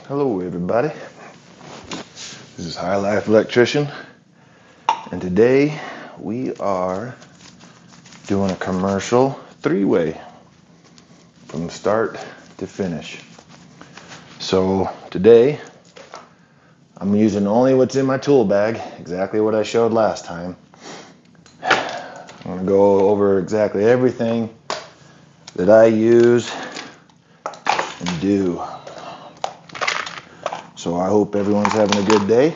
Hello everybody, this is High Life Electrician, and today we are doing a commercial three-way from start to finish. So today I'm using only what's in my tool bag, exactly what I showed last time. I'm going to go over exactly everything that I use and do. So I hope everyone's having a good day.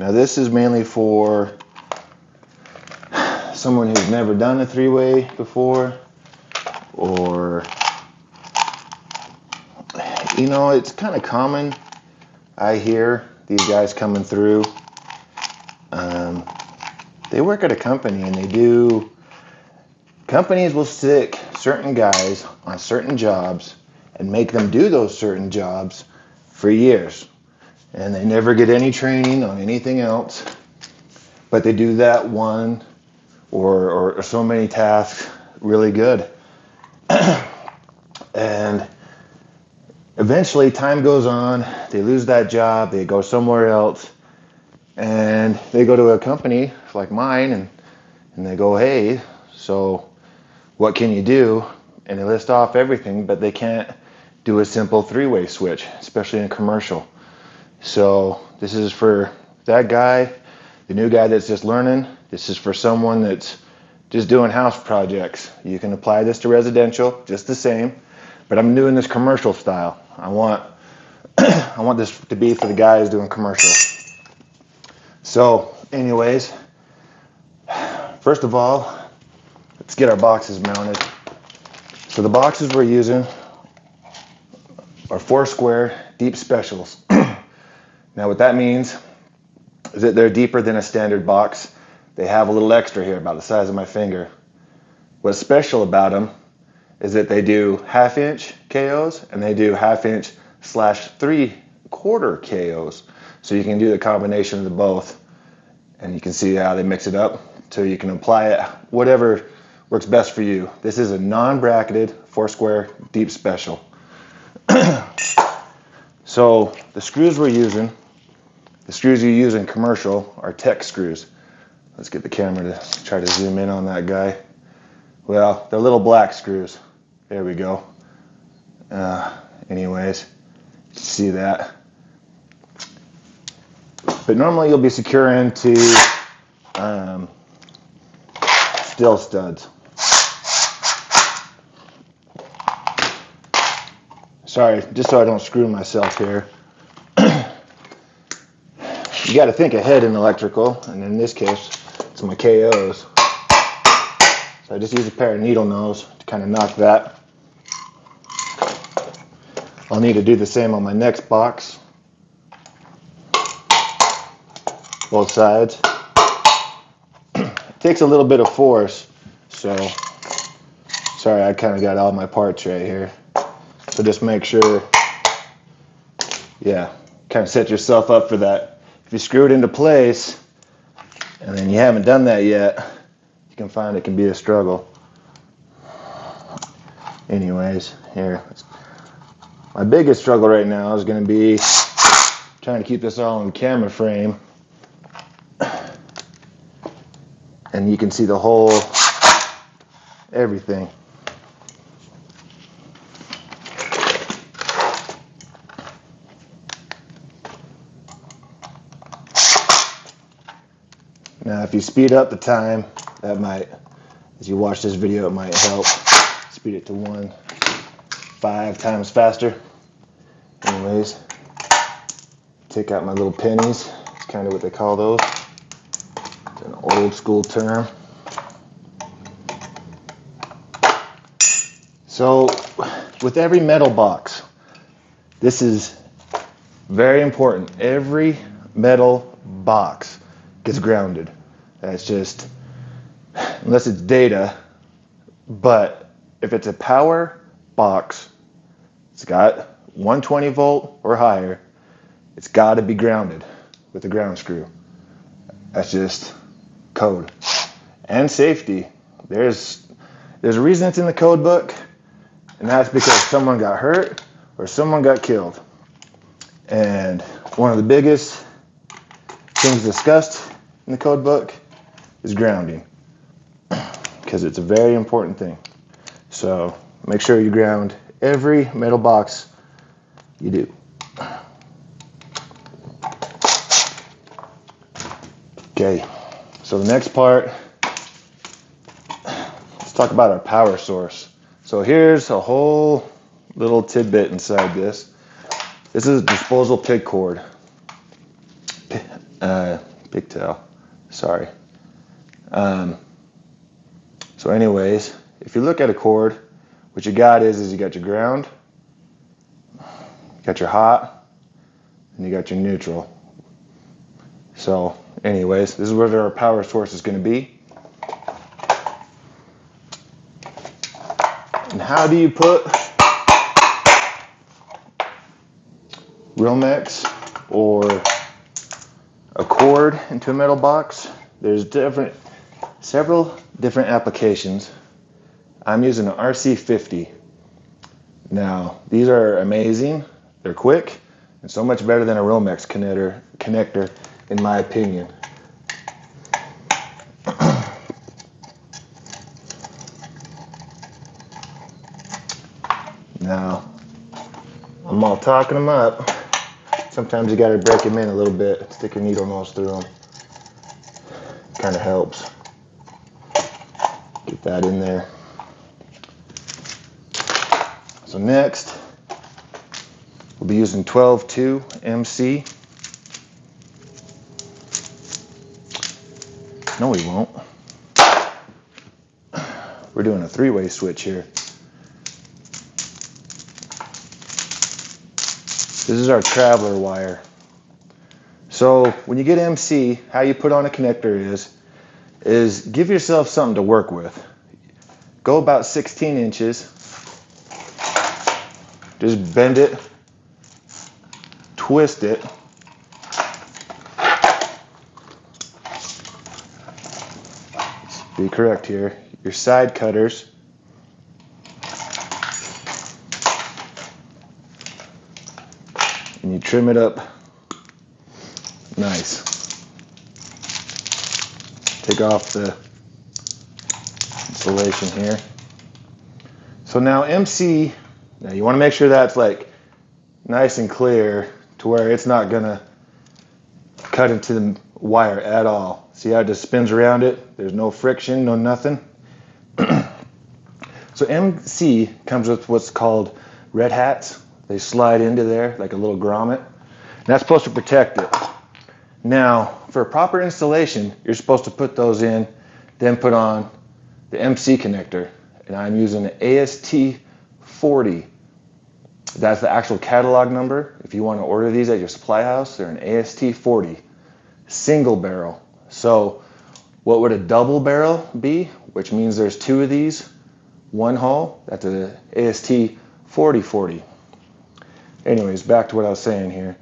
Now this is mainly for someone who's never done a three-way before, or it's kind of common. I hear these guys coming through. They work at a company and companies will stick certain guys on certain jobs and make them do those certain jobs for years. And they never get any training on anything else, but they do that one or so many tasks really good. And eventually time goes on, they lose that job, they go somewhere else, and they go to a company like mine and they go, hey, so what can you do? And they list off everything, but they can't do a simple three-way switch, especially in commercial. So this is for that guy, the new guy that's just learning. This is for someone that's just doing house projects. You can apply this to residential, just the same, but I'm doing this commercial style. I want this to be for the guys doing commercial. So anyways, first of all, let's get our boxes mounted. So the boxes we're using are 4 square deep specials. Now what that means is that they're deeper than a standard box. They have a little extra here about the size of my finger. What's special about them is that they do 1/2 inch KOs and they do 1/2 inch / 3/4 KOs. So you can do the combination of the both, and you can see how they mix it up so you can apply it whatever works best for you. This is a non-bracketed 4 square deep special. So the screws we're using, the screws you use in commercial are tech screws. Let's get the camera to try to zoom in on that guy. Well, they're little black screws. There we go. Anyways, you see that. But normally you'll be securing to steel studs. Sorry, just so I don't screw myself here. You got to think ahead in electrical, and in this case, it's my KOs. So I just use a pair of needle nose to kind of knock that. I'll need to do the same on my next box. Both sides. It takes a little bit of force, so sorry, I kind of got all my parts right here. So just make sure, kind of set yourself up for that. If you screw it into place and then you haven't done that yet, you can find it can be a struggle. Anyways, here. My biggest struggle right now is going to be trying to keep this all in camera frame. And you can see the whole, everything. Now if you speed up the time, that might, as you watch this video, it might help. Speed it to 1.5 times faster. Anyways, take out my little pennies. It's kind of what they call those. It's an old school term. So with every metal box, this is very important. Every metal box gets grounded. That's just, unless it's data, but if it's a power box, it's got 120 volt or higher, it's got to be grounded with a ground screw. That's just code. And safety. There's a reason it's in the code book, and that's because someone got hurt or someone got killed. And one of the biggest things discussed in the code book is grounding, because it's a very important thing. So make sure you ground every metal box you do. Okay, so the next part, let's talk about our power source. So here's a whole little tidbit inside this. This is a disposal pig cord. Pigtail, sorry. So anyways, if you look at a cord, what you got is you got your ground, you got your hot, and you got your neutral. So anyways, this is where our power source is going to be. And how do you put Romex or a cord into a metal box? There's several different applications. I'm using an RC50. Now, these are amazing. They're quick and so much better than a Romex connector, in my opinion. Now, I'm all talking them up. Sometimes you gotta break them in a little bit, stick your needle nose through them. Kind of helps. Get that in there. So next, we'll be using 12-2 MC. No, we won't. We're doing a three-way switch here. This is our traveler wire. So when you get MC, how you put on a connector is give yourself something to work with. Go about 16 inches. Just bend it, twist it. Be correct here. Your side cutters. And you trim it up nice. Take off the insulation here. So now MC, now you want to make sure that's like nice and clear to where it's not gonna cut into the wire at all. See how it just spins around it? There's no friction, no nothing. So MC comes with what's called red hats. They slide into there like a little grommet. And that's supposed to protect it. Now, for a proper installation, you're supposed to put those in, then put on the MC connector. And I'm using an AST40. That's the actual catalog number. If you want to order these at your supply house, they're an AST40. Single barrel. So what would a double barrel be? Which means there's two of these, one hole. That's a AST4040. Anyways, back to what I was saying here.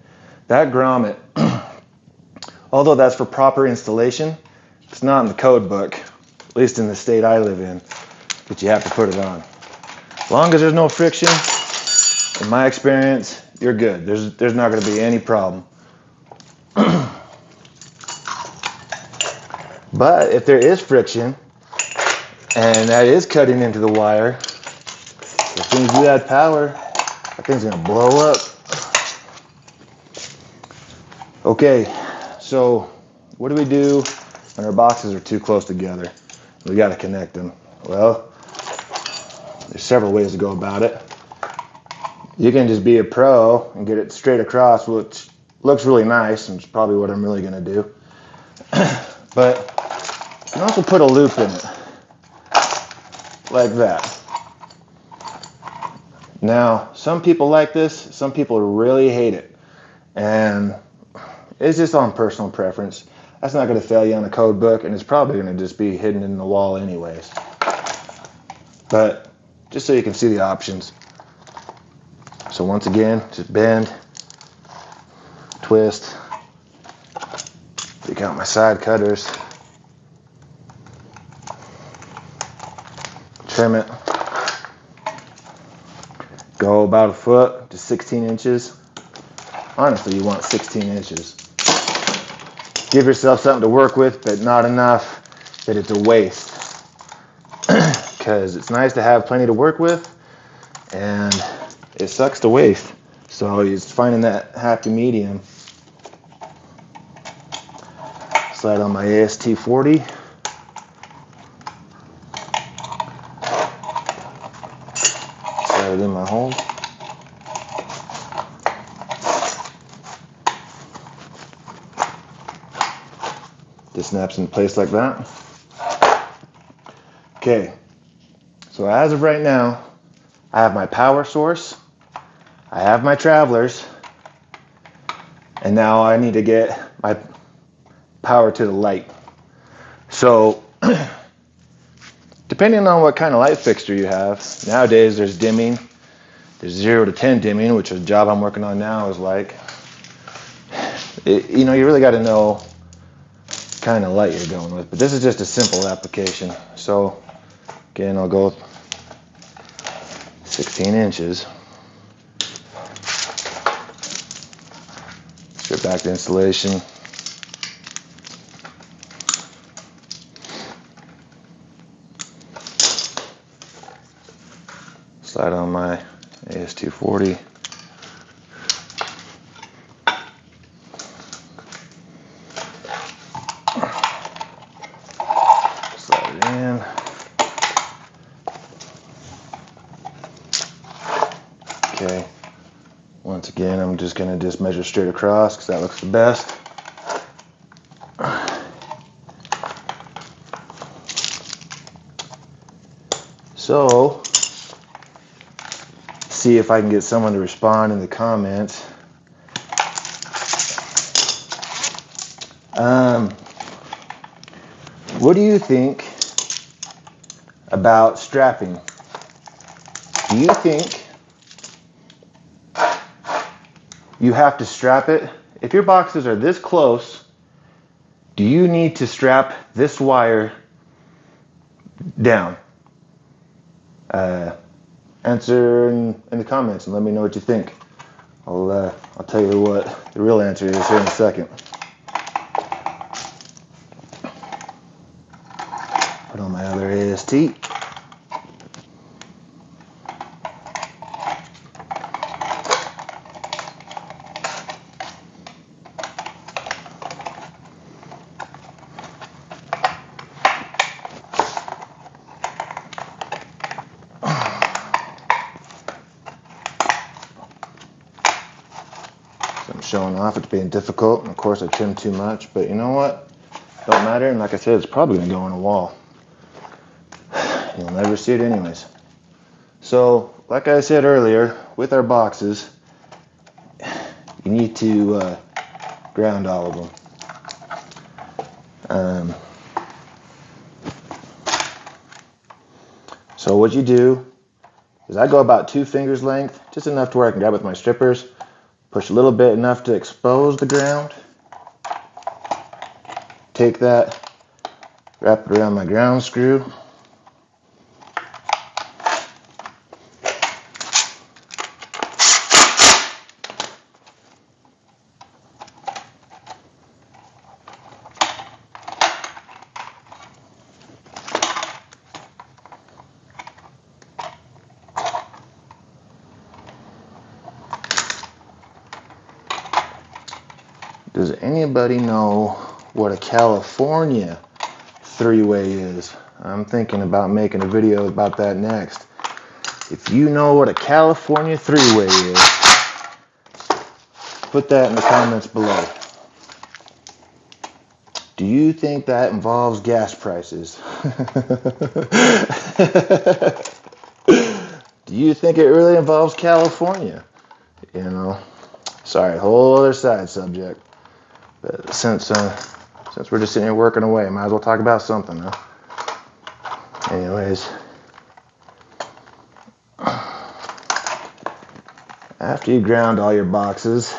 That grommet, although that's for proper installation, it's not in the code book, at least in the state I live in, that you have to put it on. As long as there's no friction, in my experience, you're good. There's not going to be any problem. But if there is friction, and that is cutting into the wire, as soon as you add power, that thing's going to blow up. Okay, so what do we do when our boxes are too close together? We got to connect them. Well, there's several ways to go about it. You can just be a pro and get it straight across, which looks really nice, and it's probably what I'm really going to do. But you can also put a loop in it, like that. Now, some people like this, some people really hate it. And it's just on personal preference. That's not going to fail you on a code book, and it's probably going to just be hidden in the wall anyways. But just so you can see the options. So once again, just bend, twist, take out my side cutters, trim it, go about a foot to 16 inches. Honestly, you want 16 inches. Give yourself something to work with, but not enough that it's a waste. Because it's nice to have plenty to work with, and it sucks to waste. So he's finding that happy medium. Slide on my AST 40. Slide it in my hole. Just snaps in place like that. Okay, so as of right now, I have my power source, I have my travelers, and now I need to get my power to the light. So, depending on what kind of light fixture you have, nowadays there's dimming, there's 0 to 10 dimming, which a job I'm working on now is like. You really got to know what kind of light you're going with, but this is just a simple application. So, again, I'll go 16 inches. Strip back the insulation. Slide on my AS240. Slide it in. Okay. Once again, I'm just going to measure straight across because that looks the best. So, see if I can get someone to respond in the comments. What do you think about strapping? Do you think you have to strap it? If your boxes are this close, do you need to strap this wire down? Answer in the comments and let me know what you think. I'll tell you what the real answer is here in a second. Put on my other AST. Showing off, it's being difficult, and of course I trimmed too much, but you know what? Don't matter, and like I said, it's probably going to go on a wall. You'll never see it anyways. So, like I said earlier, with our boxes, you need to ground all of them. So what you do is I go about 2 fingers length, just enough to where I can grab with my strippers. Push a little bit enough to expose the ground. Take that, wrap it around my ground screw. Does anybody know what a California 3-way is? I'm thinking about making a video about that next. If you know what a California 3-way is, put that in the comments below. Do you think that involves gas prices? Do you think it really involves California? Sorry, whole other side subject. But since we're just sitting here working away, might as well talk about something, huh? Anyways, after you ground all your boxes,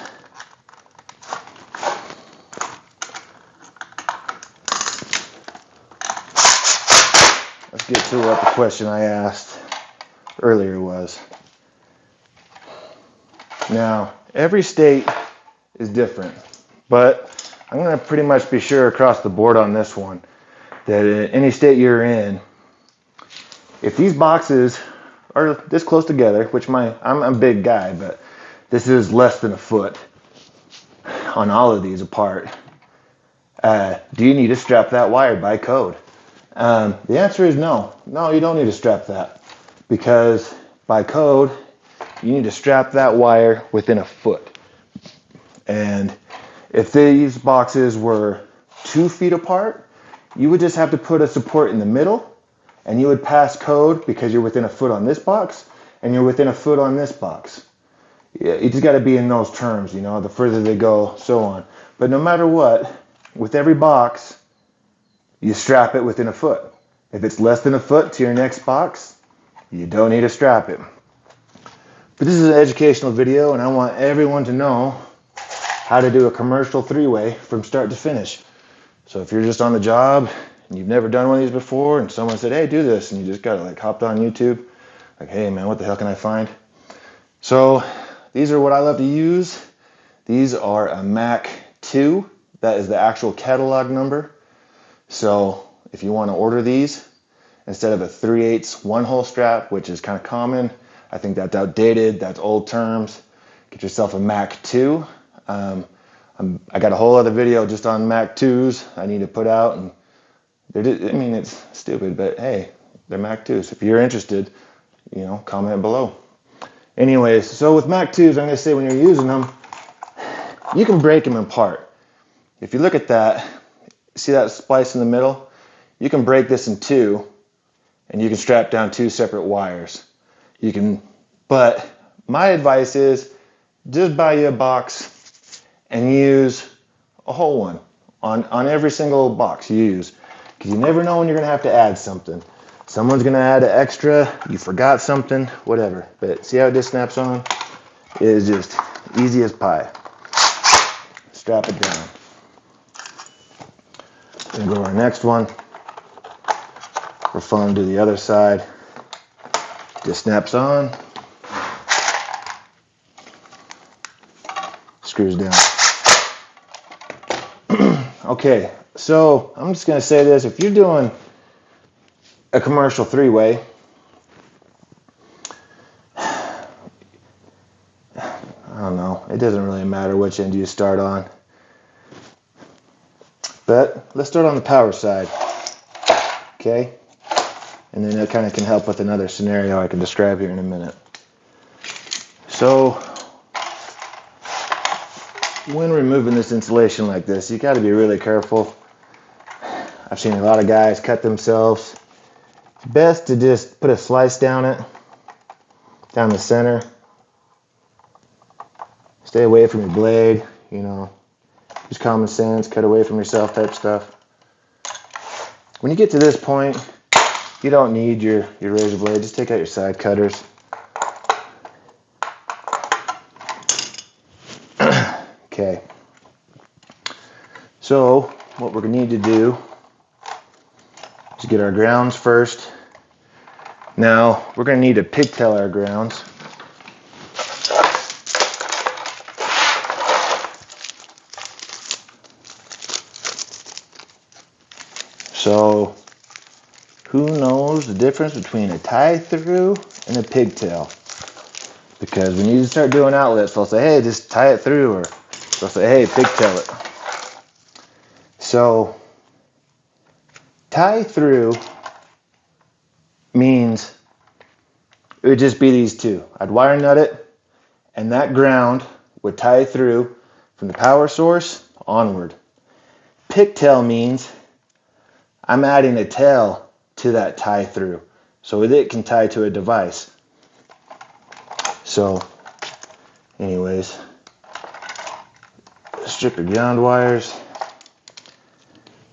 let's get to what the question I asked earlier was. Now, every state is different, but I'm going to pretty much be sure across the board on this one that in any state you're in, if these boxes are this close together, which I'm a big guy, but this is less than a foot on all of these apart, do you need to strap that wire by code? The answer is no. No, you don't need to strap that, because by code, you need to strap that wire within a foot. And if these boxes were 2 feet apart, you would just have to put a support in the middle, and you would pass code because you're within a foot on this box and you're within a foot on this box. Yeah, you just got to be in those terms, you know, the further they go, so on. But no matter what, with every box, you strap it within a foot. If it's less than a foot to your next box, you don't need to strap it. But this is an educational video, and I want everyone to know how to do a commercial 3-way from start to finish. So if you're just on the job and you've never done one of these before, and someone said, hey, do this, and you just got to like hopped on YouTube, like, hey man, what the hell can I find? So these are what I love to use. These are a Mac 2. That is the actual catalog number. So if you want to order these, instead of a 3/8 1-hole strap, which is kind of common, I think that's outdated, that's old terms, get yourself a Mac 2. I got a whole other video just on Mac 2s I need to put out, and it's stupid, but hey, they're Mac 2s. If you're interested, you know, comment below. Anyways, so with Mac 2s, I'm going to say when you're using them, you can break them apart. If you look at that, see that splice in the middle? You can break this in 2, and you can strap down 2 separate wires. But my advice is just buy you a box and use a whole one on every single box you use, because you never know when you're going to have to add something. Someone's going to add an extra, you forgot something, whatever. But see how this snaps on? It is just easy as pie. Strap it down. Then go to our next one. We're fun to the other side. Just snaps on. Screws down. Okay, so I'm just going to say this. If you're doing a commercial 3-way, I don't know. It doesn't really matter which end you start on. But let's start on the power side. Okay? And then that kind of can help with another scenario I can describe here in a minute. So when removing this insulation like this, you got to be really careful. I've seen a lot of guys cut themselves. It's best to just put a slice down the center. Stay away from your blade, you know. Use common sense, cut away from yourself type stuff. When you get to this point, you don't need your razor blade. Just take out your side cutters. Okay. So what we're going to need to do is get our grounds first. Now we're going to need to pigtail our grounds. So who knows the difference between a tie-through and a pigtail? Because when you start doing outlets, they'll say, hey, just tie it through, or they'll say, hey, pigtail it. So tie-through means it would just be these two. I'd wire nut it, and that ground would tie through from the power source onward. Pigtail means I'm adding a tail to that tie through so that it can tie to a device. So anyways, strip your ground wires.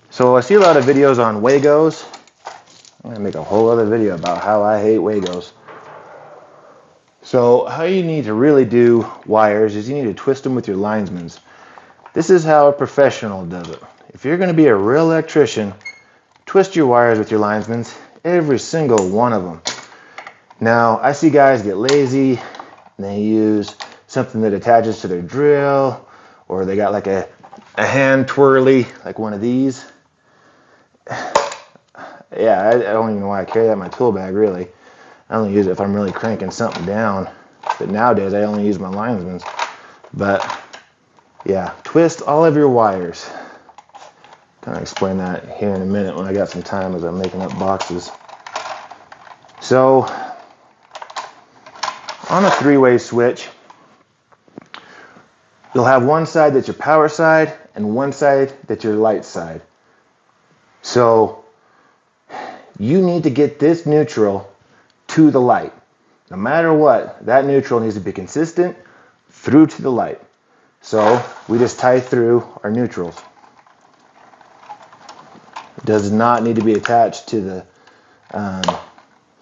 So I see a lot of videos on Wagos. I'm going to make a whole other video about how I hate Wagos. So how you need to really do wires is you need to twist them with your linesmans. This is how a professional does it. If you're going to be a real electrician, twist your wires with your linesmans, every single one of them. Now, I see guys get lazy and they use something that attaches to their drill, or they got like a hand twirly, like one of these. Yeah, I don't even know why I carry that in my tool bag, really. I only use it if I'm really cranking something down. But nowadays, I only use my linesman's. But yeah, twist all of your wires. Kind of explain that here in a minute when I got some time as I'm making up boxes. So, on a three-way switch, you'll have one side that's your power side and one side that's your light side. So, you need to get this neutral to the light. No matter what, that neutral needs to be consistent through to the light. So, we just tie through our neutrals. It does not need to be attached to the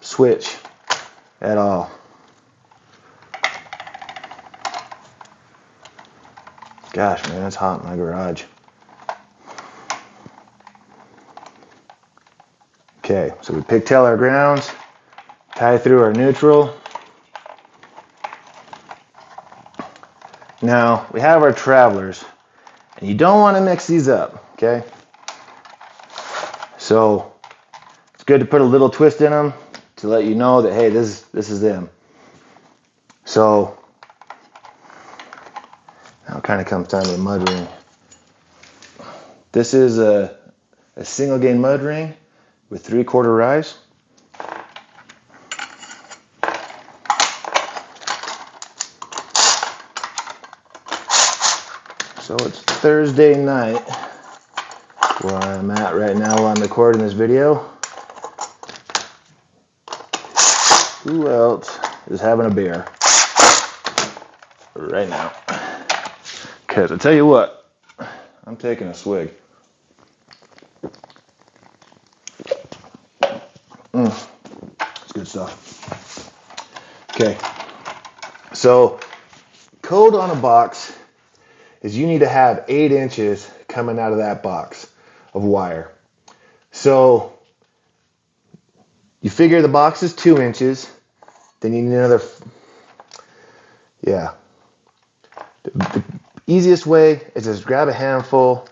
switch at all. Gosh, man, it's hot in my garage. Okay, so we pigtail our grounds, tie through our neutral. Now, we have our travelers, and you don't want to mix these up, okay? So, it's good to put a little twist in them to let you know that, hey, this is them. So, now it kind of comes down to the mud ring. This is a single gain mud ring with 3/4 rise. So it's Thursday night where I'm at right now while I'm recording this video. Who else is having a beer right now? Because I tell you what, I'm taking a swig. It's good stuff. Okay, so code on a box is you need to have 8 inches coming out of that box of wire. So you figure the box is 2 inches, then you need another, yeah. The easiest way is just grab a handful,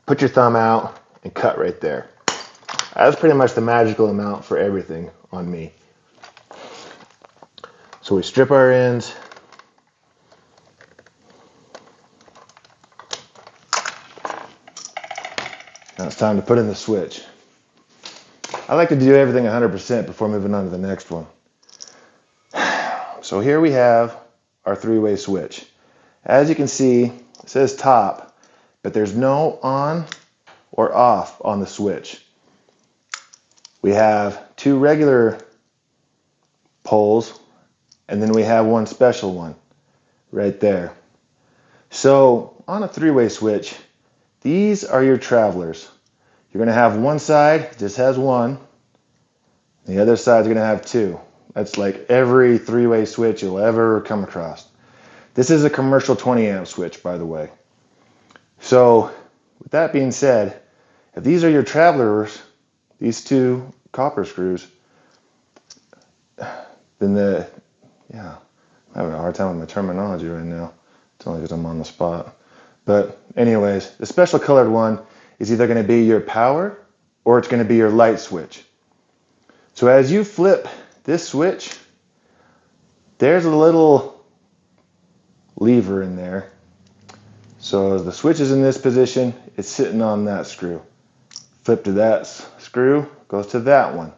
put your thumb out, and cut right there. That's pretty much the magical amount for everything on me. So we strip our ends. Now it's time to put in the switch. I like to do everything 100% before moving on to the next one. So here we have our 3-way switch. As you can see, it says top, but there's no on or off on the switch. We have 2 regular poles, and then we have one special one right there. So on a 3-way switch, these are your travelers. You're going to have one side that just has one, the other side is going to have 2. That's like every 3-way switch you'll ever come across. This is a commercial 20 amp switch, by the way. So with that being said, if these are your travelers, these 2 copper screws, then I'm having a hard time with my terminology right now. It's only because I'm on the spot. But anyways, the special colored one is either going to be your power or it's going to be your light switch. So as you flip this switch, there's a little lever in there. So as the switch is in this position, it's sitting on that screw. Flip to that screw, goes to that one.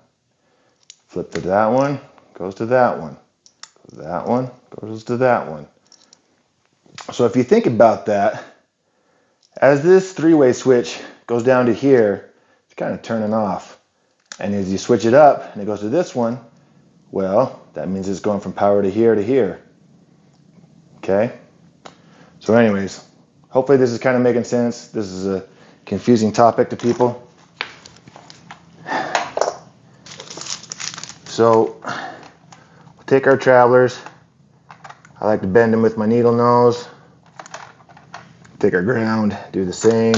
Flip to that one, goes to that one. That one goes to that one. So if you think about that, as this 3-way switch goes down to here, it's kind of turning off. And as you switch it up and it goes to this one, well, that means it's going from power to here to here. Okay? So anyways, hopefully this is kind of making sense. This is a confusing topic to people. So we'll take our travelers. I like to bend them with my needle nose. Take our ground, do the same.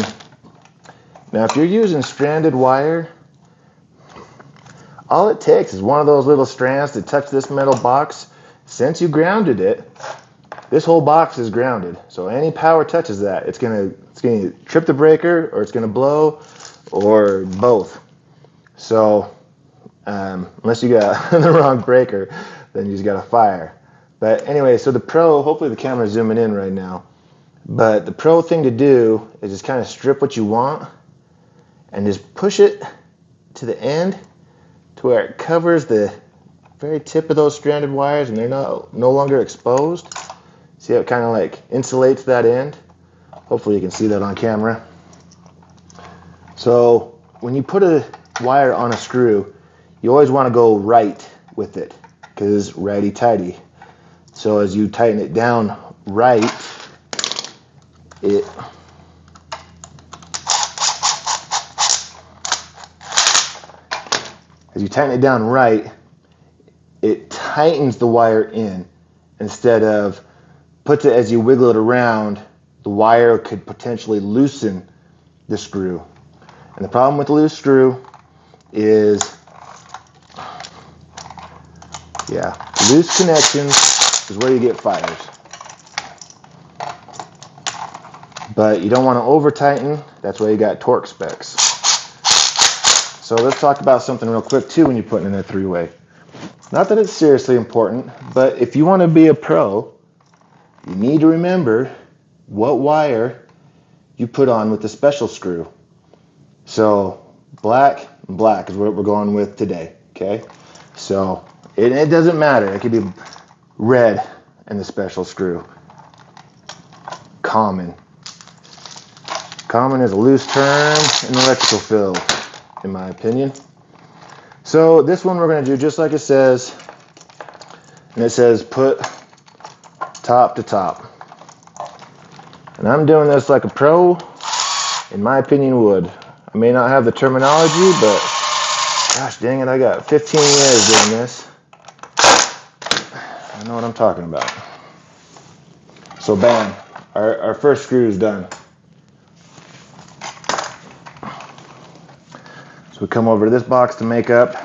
Now if you're using stranded wire, all it takes is one of those little strands to touch this metal box. Since you grounded it, this whole box is grounded. So any power touches that, it's gonna trip the breaker, or it's gonna blow, or both. So unless you got the wrong breaker, then you just got a fire. But anyway, so the pro, hopefully the camera's zooming in right now, but the pro thing to do is just kind of strip what you want and just push it to the end to where it covers the very tip of those stranded wires and they're no longer exposed. See how it kind of like insulates that end? Hopefully you can see that on camera. So when you put a wire on a screw, you always want to go right with it because righty-tighty. So as you tighten it down right, as you tighten it down right, it tightens the wire in instead of puts it, as you wiggle it around, the wire could potentially loosen the screw. And the problem with a loose screw is, loose connections is where you get fires. But you don't want to over tighten, that's why you got torque specs. So let's talk about something real quick too when you're putting in a three-way. Not that it's seriously important, but if you want to be a pro, you need to remember what wire you put on with the special screw. So black and black is what we're going with today, okay? So it doesn't matter, it could be red and the special screw. Common. Common is a loose term in the electrical field, in my opinion. So this one we're going to do just like it says, and it says put top to top. And I'm doing this like a pro, in my opinion, would. I may not have the terminology, but gosh dang it, I got 15 years doing this. I know what I'm talking about. So bam, our first screw is done. So we come over to this box to make up.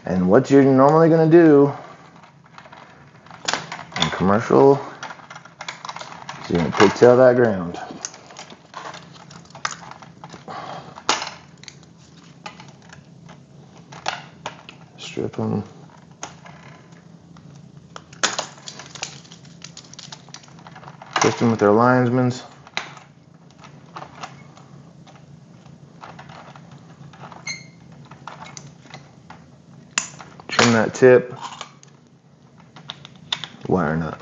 And what you're normally going to do in commercial is you're going to pigtail that ground. Strip them. Twist them with their linesmans. Trim that tip. Wire nut.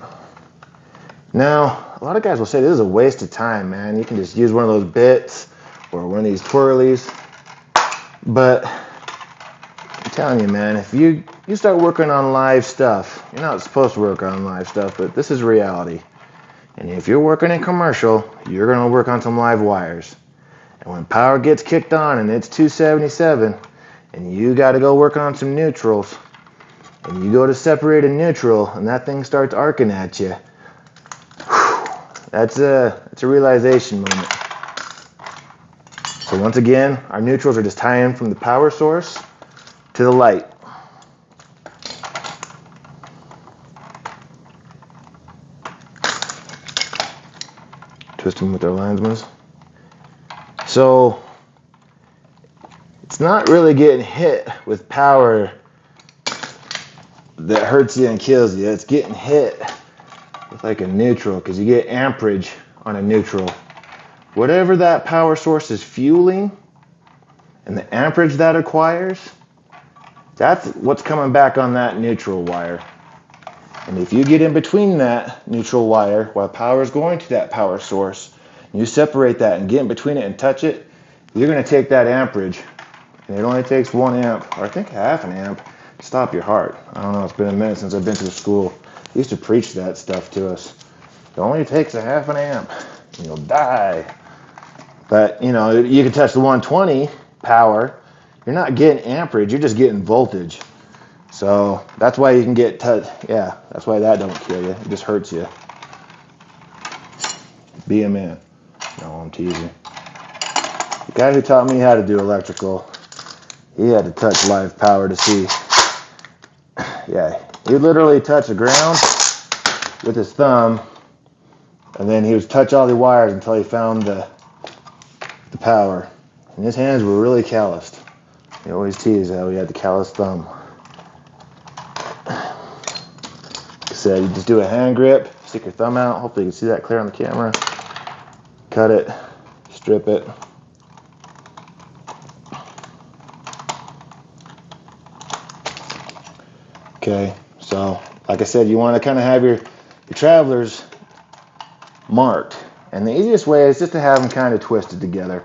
Now, a lot of guys will say this is a waste of time, man. You can just use one of those bits or one of these twirlies. But I'm telling you, man, if you start working on live stuff, you're not supposed to work on live stuff, but this is reality. And if you're working in commercial, you're going to work on some live wires. And when power gets kicked on and it's 277, and you got to go work on some neutrals, and you go to separate a neutral, and that thing starts arcing at you, that's a realization moment. So once again, our neutrals are just tying from the power source to the light. Twist them with their linesmans. So it's not really getting hit with power that hurts you and kills you. It's getting hit with like a neutral, because you get amperage on a neutral. Whatever that power source is fueling and the amperage that acquires, that's what's coming back on that neutral wire. And if you get in between that neutral wire while power is going to that power source, and you separate that and get in between it and touch it, you're going to take that amperage, and it only takes 1 amp, or I think half an amp, to stop your heart. I don't know, it's been a minute since I've been to school. They used to preach that stuff to us. It only takes a half an amp, and you'll die. But, you know, you can touch the 120 power. You're not getting amperage, you're just getting voltage. So that's why you can get that's why that don't kill you. It just hurts you. Be a man. No, I'm teasing. The guy who taught me how to do electrical, he had to touch live power to see. Yeah, you literally touch the ground with his thumb, and then he would touch all the wires until he found the power. And his hands were really calloused. He always teased how he had the calloused thumb. Like I said, you just do a hand grip, stick your thumb out. Hopefully you can see that clear on the camera. Cut it, strip it. Okay, so like I said, you want to kind of have your travelers marked, and the easiest way is just to have them kind of twisted together,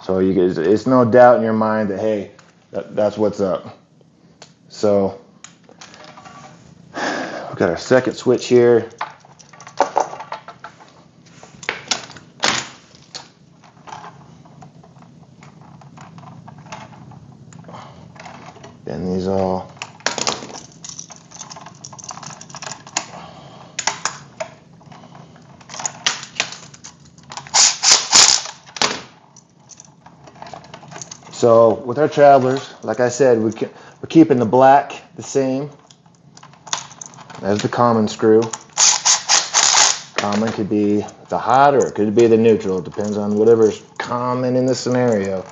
so you guys, it's no doubt in your mind that hey, that's what's up. So we've got our second switch here. Bend these all. So with our travelers, like I said, we're keeping the black the same as the common screw. Common could be the hot or it could be the neutral. It depends on whatever's common in the scenario.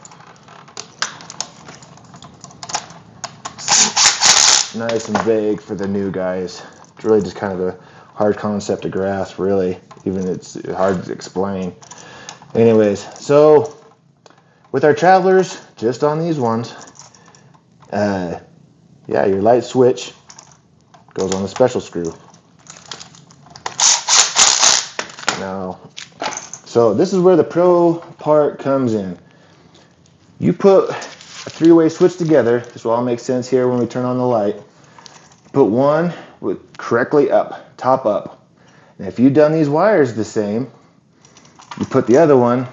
Nice and vague for the new guys. It's really just kind of a hard concept to grasp, really. Even it's hard to explain. Anyways, so with our travelers, just on these ones, yeah, your light switch goes on the special screw. Now, so this is where the pro part comes in. You put a three-way switch together. This will all make sense here when we turn on the light. Put one with correctly up, top up. And if you've done these wires the same, you put the other one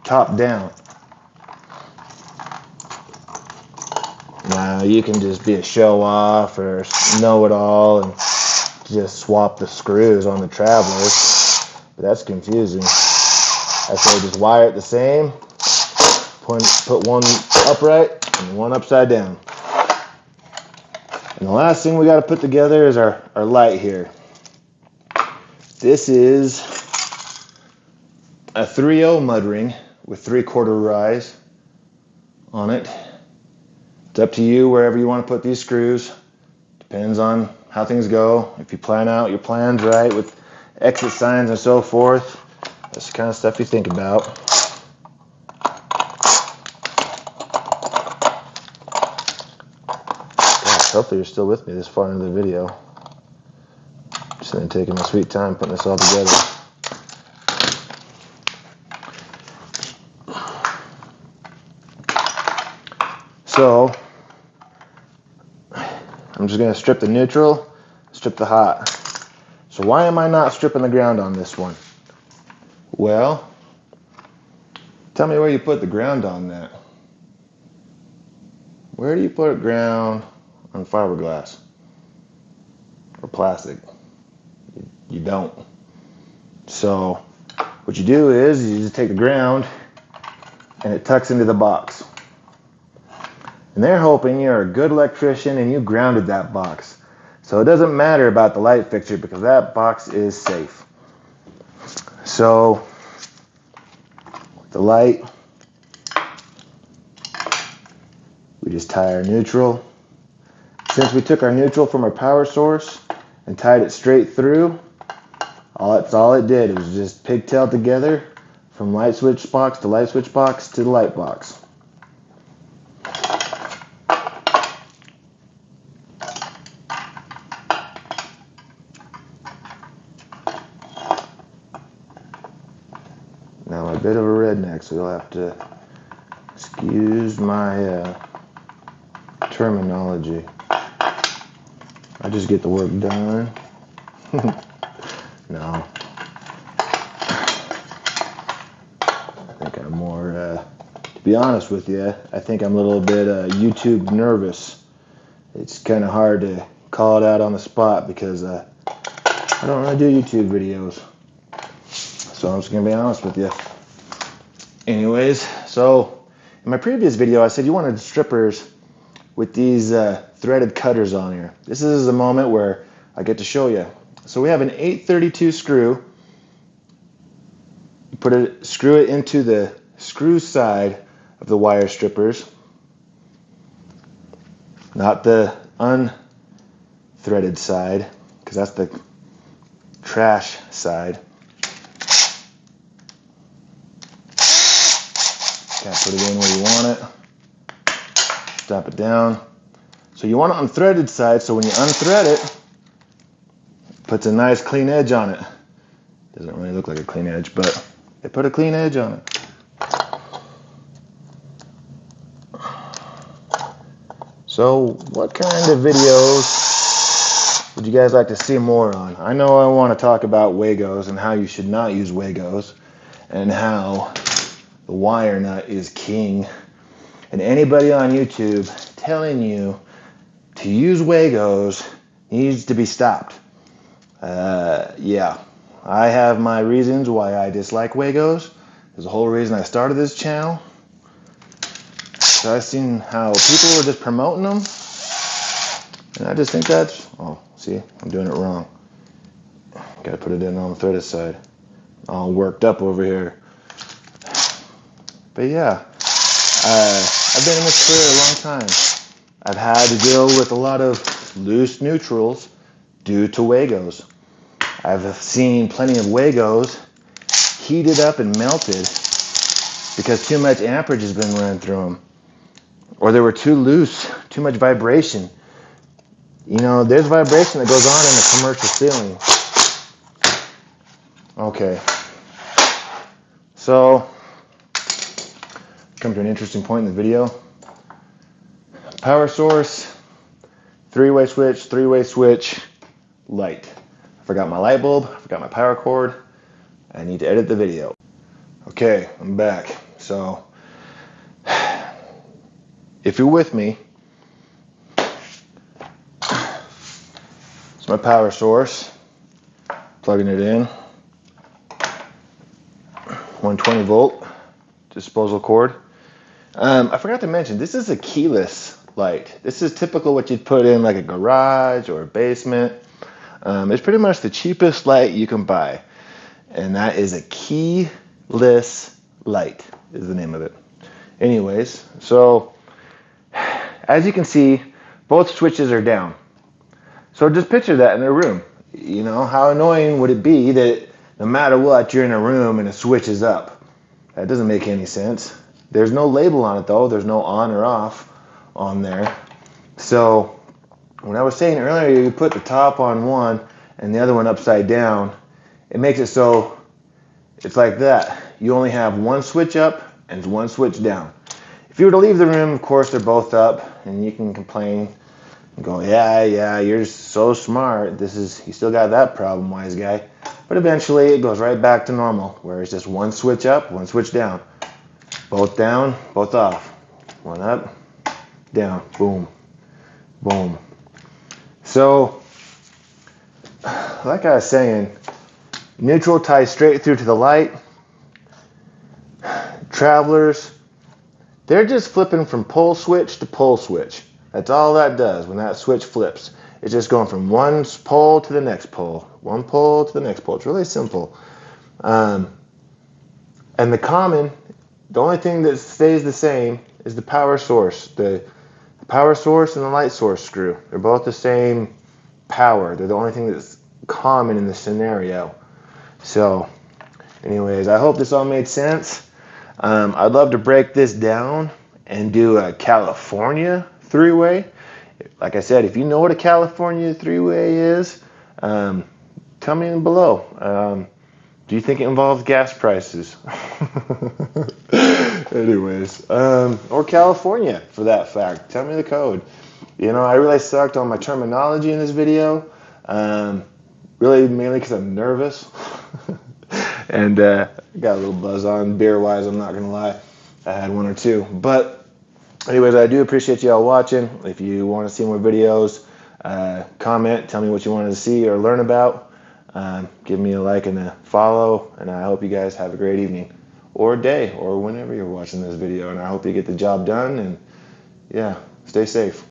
top down. Now you can just be a show off or know-it-all and just swap the screws on the travelers, but that's confusing. I say just wire it the same, put one upright and one upside down. And the last thing we got to put together is our light here. This is a 3/0 mud ring with 3/4 rise on it. It's up to you wherever you want to put these screws. Depends on how things go. If you plan out your plans right with exit signs and so forth, that's the kind of stuff you think about. Gosh, hopefully you're still with me this far into the video. Just been taking my sweet time putting this all together. So I'm just going to strip the neutral, strip the hot. So why am I not stripping the ground on this one? Well, tell me where you put the ground on that. Where do you put ground on fiberglass or plastic? You don't. So what you do is you just take the ground and it tucks into the box. And they're hoping you're a good electrician and you grounded that box. So it doesn't matter about the light fixture because that box is safe. So the light, we just tie our neutral. Since we took our neutral from our power source and tied it straight through, all it did was just pigtail together from light switch box to light switch box to the light box. Now I'm a bit of a redneck, so you'll have to excuse my terminology. I just get the work done. No. I think I'm more, to be honest with you, I think I'm a little bit YouTube nervous. It's kind of hard to call it out on the spot because I don't really do YouTube videos. So I'm just going to be honest with you. Anyways, so in my previous video I said you wanted strippers with these threaded cutters on here. This is a moment where I get to show you. So we have an 832 screw. Screw it into the screw side of the wire strippers, not the unthreaded side, because that's the trash side. Can't put it in where you want it. Stop it down. So you want an unthreaded side, so when you unthread it, it puts a nice clean edge on it. Doesn't really look like a clean edge, but it put a clean edge on it. So what kind of videos would you guys like to see more on? I know I want to talk about Wagos and how you should not use Wagos and how the wire nut is king. And anybody on YouTube telling you to use Wagos needs to be stopped. Yeah, I have my reasons why I dislike Wagos. There's the whole reason I started this channel. So I've seen how people are just promoting them, and I just think that's, oh, see, I'm doing it wrong. Gotta put it in on the threaded side. All worked up over here. But yeah, I've been in this for a long time. I've had to deal with a lot of loose neutrals due to Wagos. I've seen plenty of Wagos heated up and melted because too much amperage has been running through them. Or they were too loose, too much vibration. You know, there's vibration that goes on in the commercial ceiling. Okay. So, come to an interesting point in the video. Power source, three-way switch, light. I forgot my light bulb, I forgot my power cord. I need to edit the video. Okay, I'm back. So, if you're with me, it's my power source. Plugging it in. 120 volt disposal cord. I forgot to mention, this is a keyless light. This is typical what you'd put in like a garage or a basement. It's pretty much the cheapest light you can buy. And that is a keyless light is the name of it. Anyways, so as you can see, both switches are down. So just picture that in a room. You know, how annoying would it be that no matter what, you're in a room and a switch is up? That doesn't make any sense. There's no label on it though. There's no on or off on there. So when I was saying earlier, you put the top on one and the other one upside down, it makes it so it's like that. You only have one switch up and one switch down. If you were to leave the room, of course, they're both up, and you can complain and go, yeah, you're so smart. You still got that problem, wise guy. But eventually, it goes right back to normal, where it's just one switch up, one switch down. Both down, both off. One up, down, boom, boom. So, like I was saying, neutral ties straight through to the light. Travelers, they're just flipping from pole switch to pole switch. That's all that does when that switch flips. It's just going from one pole to the next pole. One pole to the next pole. It's really simple. And the common, the only thing that stays the same is the power source. The power source and the light source screw. They're both the same power. They're the only thing that's common in the scenario. So, anyways, I hope this all made sense. I'd love to break this down and do a California three-way. Like I said, if you know what a California three-way is, tell me below. Do you think it involves gas prices? Anyways, or California for that fact. Tell me the code. You know, I really sucked on my terminology in this video. Really mainly because I'm nervous. And got a little buzz on beer-wise, I'm not going to lie. I had one or two. But anyways, I do appreciate you all watching. If you want to see more videos, comment, tell me what you wanted to see or learn about. Give me a like and a follow, and I hope you guys have a great evening or day or whenever you're watching this video. And I hope you get the job done, and yeah, stay safe.